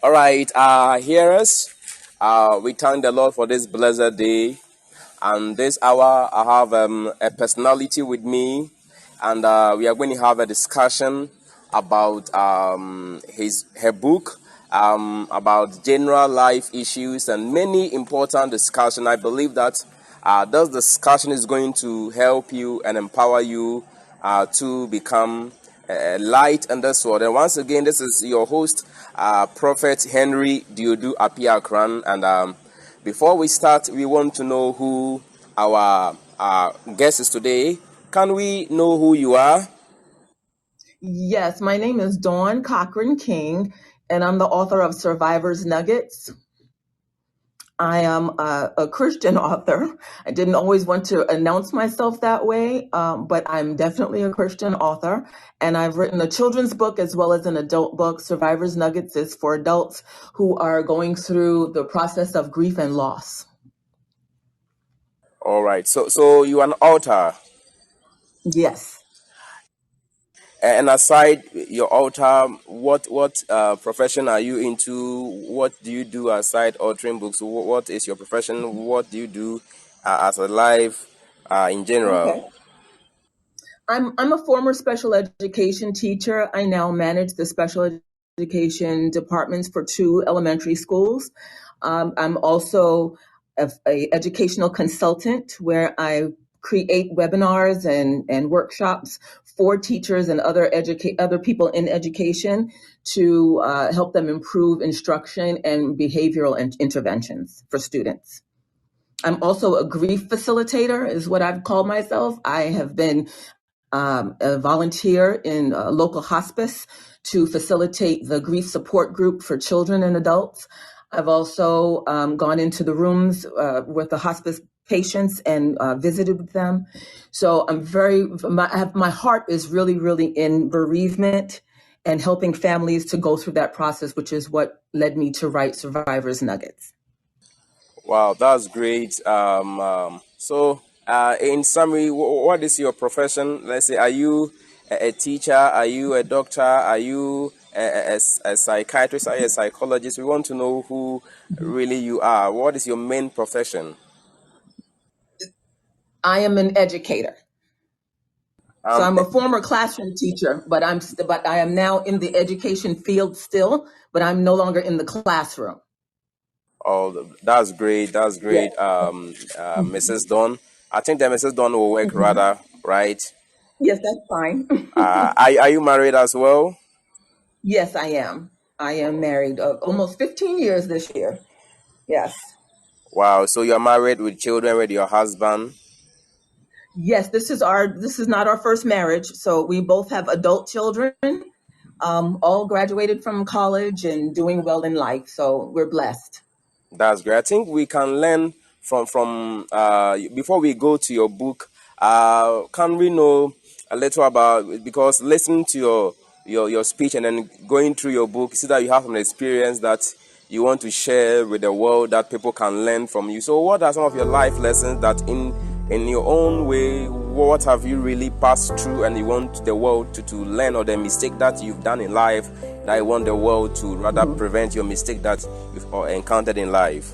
All right, hearers, we thank the Lord for this blessed day. And this hour, I have a personality with me, and we are going to have a discussion about her book, about general life issues and many important discussion. I believe that this discussion is going to help you and empower you to become light in this world. And once again, this is your host, Prophet Henry Duodu Appiahkorang. And before we start, we want to know who our guest is today. Can we know who you are? Yes, my name is Dawn Cochrane King, and I'm the author of Survivor's Nuggets. I am a Christian author. I didn't always want to announce myself that way, but I'm definitely a Christian author. And I've written a children's book as well as an adult book. Survivor's Nuggets is for adults who are going through the process of grief and loss. All right. So you are an author. Yes. And aside your author, what profession are you into? What do you do aside authoring books? What is your profession? What do you do as a life in general? Okay. I'm a former special education teacher. I now manage the special education departments for 2 elementary schools. I'm also a educational consultant where I create webinars and workshops for teachers and other people in education to help them improve instruction and behavioral interventions for students. I'm also a grief facilitator, is what I've called myself. I have been a volunteer in a local hospice to facilitate the grief support group for children and adults. I've also gone into the rooms with the hospice patients and visited with them. So my heart is really, really in bereavement and helping families to go through that process, which is what led me to write Survivor's Nuggets. Wow, that's great. So, in summary, what is your profession? Let's say, are you a teacher? Are you a doctor? Are you a psychiatrist? Are you a psychologist? We want to know who really you are. What is your main profession? I am an educator. So I'm a former classroom teacher, but I am now in the education field still, but I'm no longer in the classroom. Oh, that's great. That's great. Yeah. Mrs. Dawn. I think that Mrs. Dawn will work rather, right? Yes, that's fine. Are you married as well? Yes, I am. I am married almost 15 years this year. Yes. Wow. So you're married with children with your husband? Yes, this is not our first marriage. So we both have adult children, all graduated from college and doing well in life. So we're blessed. That's great. I think we can learn from before we go to your book. Can we know a little about, because listening to your speech and then going through your book, see that you have some experience that you want to share with the world that people can learn from you. So what are some of your life lessons that in your own way, what have you really passed through and you want the world to learn, or the mistake that you've done in life that you want the world to rather prevent your mistake that you've encountered in life?